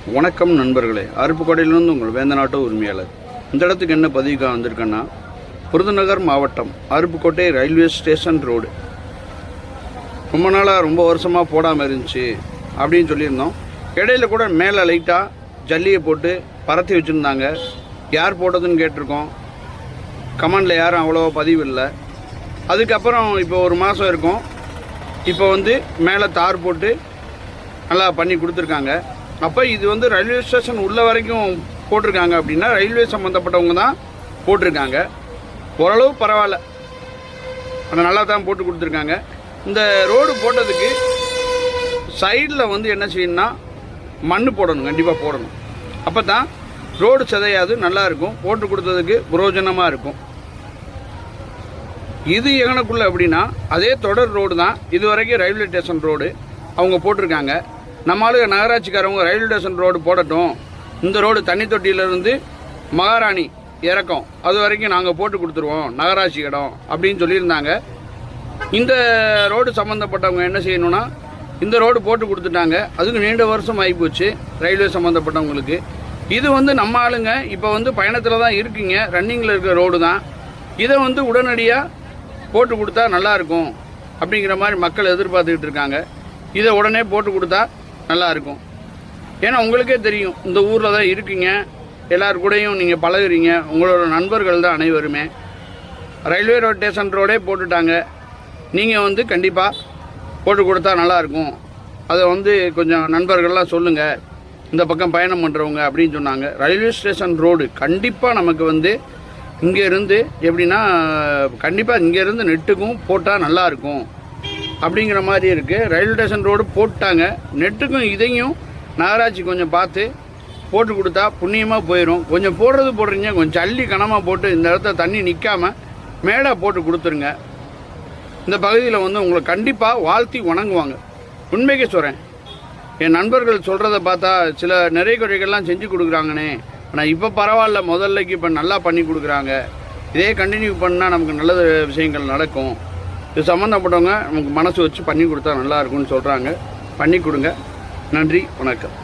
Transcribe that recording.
வணக்கம் நண்பர்களே, அருப்புக்கோட்டையிலிருந்து உங்கள் வேந்தநாட்டு உரிமையாளர். இந்த இடத்துக்கு என்ன பதிவுக்காக வந்திருக்கேன்னா, விருதுநகர் மாவட்டம் அருப்புக்கோட்டை ரயில்வே ஸ்டேஷன் ரோடு ரொம்ப நாளாக ரொம்ப வருஷமாக போடாமல் இருந்துச்சு அப்படின்னு சொல்லியிருந்தோம். இடையில கூட மேலே லைட்டாக ஜல்லியை போட்டு பரத்தி வச்சுருந்தாங்க. யார் போட்டதுன்னு கேட்டிருக்கோம். கமெண்டில் யாரும் அவ்வளோ பதிவு இல்லை. அதுக்கப்புறம் இப்போ ஒரு மாதம் இருக்கும். இப்போ மேலே தார் போட்டு நல்லா பண்ணி கொடுத்துருக்காங்க. அப்போ இது ரயில்வே ஸ்டேஷன் உள்ள வரைக்கும் போட்டிருக்காங்க அப்படின்னா ரயில்வே சம்மந்தப்பட்டவங்க தான் போட்டிருக்காங்க. ஓரளவு பரவாயில்ல, ஆனால் நல்லா தான் போட்டு கொடுத்துருக்காங்க. இந்த ரோடு போட்டதுக்கு சைடில் என்ன செய்யணும்னா மண் போடணும், கண்டிப்பாக போடணும். அப்போ தான் ரோடு சிதையாது, நல்லா இருக்கும், போட்டு கொடுத்ததுக்கு பிரயோஜனமாக இருக்கும். இது எங்கனக்குள்ள அப்படின்னா அதே தொடர் ரோடு தான் இது வரைக்கும் ரயில்வே ஸ்டேஷன் ரோடு அவங்க போட்டிருக்காங்க. நம்மளுக்கு நகராட்சிக்காரவங்க ரயில்வே ஸ்டேஷன் ரோடு போடட்டும், இந்த ரோடு தண்ணி தொட்டியிலிருந்து மகாராணி இறக்கம் அது வரைக்கும் நாங்கள் போட்டு கொடுத்துருவோம் நகராட்சி இடம் அப்படின்னு சொல்லியிருந்தாங்க. இந்த ரோடு சம்மந்தப்பட்டவங்க என்ன செய்யணும்னா இந்த ரோடு போட்டு கொடுத்துட்டாங்க. அதுக்கு நீண்ட வருஷம் ஆகிப்போச்சு ரயில்வே சம்மந்தப்பட்டவங்களுக்கு. இது நம்ம ஆளுங்க இப்போ பயணத்தில் தான் இருக்குங்க, ரன்னிங்கில் இருக்கிற ரோடு தான். இதை உடனடியாக போட்டு கொடுத்தா நல்லாயிருக்கும் அப்படிங்கிற மாதிரி மக்கள் எதிர்பார்த்துக்கிட்டு இருக்காங்க. இதை உடனே போட்டு கொடுத்தா நல்லாயிருக்கும். ஏன்னா உங்களுக்கே தெரியும், இந்த ஊரில் தான் இருக்கீங்க, எல்லாரு கூடயும் நீங்கள் பழகுறீங்க, உங்களோட நண்பர்கள் தான் அனைவருமே. ரயில்வே ரோட் ஸ்டேஷன் ரோடே போட்டுட்டாங்க. நீங்கள் கண்டிப்பாக போட்டு கொடுத்தா நல்லாயிருக்கும். அதை கொஞ்சம் நண்பர்கள்லாம் சொல்லுங்கள், இந்த பக்கம் பயணம் பண்ணுறவங்க அப்படின்னு சொன்னாங்க. ரயில்வே ஸ்டேஷன் ரோடு கண்டிப்பாக நமக்கு இங்கேருந்து எப்படின்னா கண்டிப்பாக இங்கேருந்து நெட்டுக்கும் போட்டால் நல்லாயிருக்கும் அப்படிங்கிற மாதிரி இருக்குது. ரயில்வே ஸ்டேஷன் ரோடு போட்டாங்க, நெட்டுக்கும் இதையும் நகராட்சி கொஞ்சம் பார்த்து போட்டு கொடுத்தா புண்ணியமாக போயிடும். கொஞ்சம் போடுறீங்க, கொஞ்சம் அள்ளி கனமாக போட்டு இந்த இடத்துல தண்ணி நிற்காமல் மேடாக போட்டு கொடுத்துருங்க. இந்த பகுதியில் உங்களை கண்டிப்பாக வாழ்த்தி வணங்குவாங்க. உண்மைக்கே சொல்கிறேன், என் நண்பர்கள் சொல்கிறத பார்த்தா சில நிறைய குறைகள்லாம் செஞ்சு கொடுக்குறாங்கண்ணே, ஆனால் இப்போ பரவாயில்ல, முதல்லைக்கு இப்போ நல்லா பண்ணி கொடுக்குறாங்க. இதே கண்டினியூ பண்ணால் நமக்கு நல்ல விஷயங்கள் நடக்கும். இது சம்மந்தப்பட்டவங்க நமக்கு மனசு வச்சு பண்ணி கொடுத்தா நல்லாயிருக்கும்னு சொல்கிறாங்க. பண்ணி கொடுங்க. நன்றி, வணக்கம்.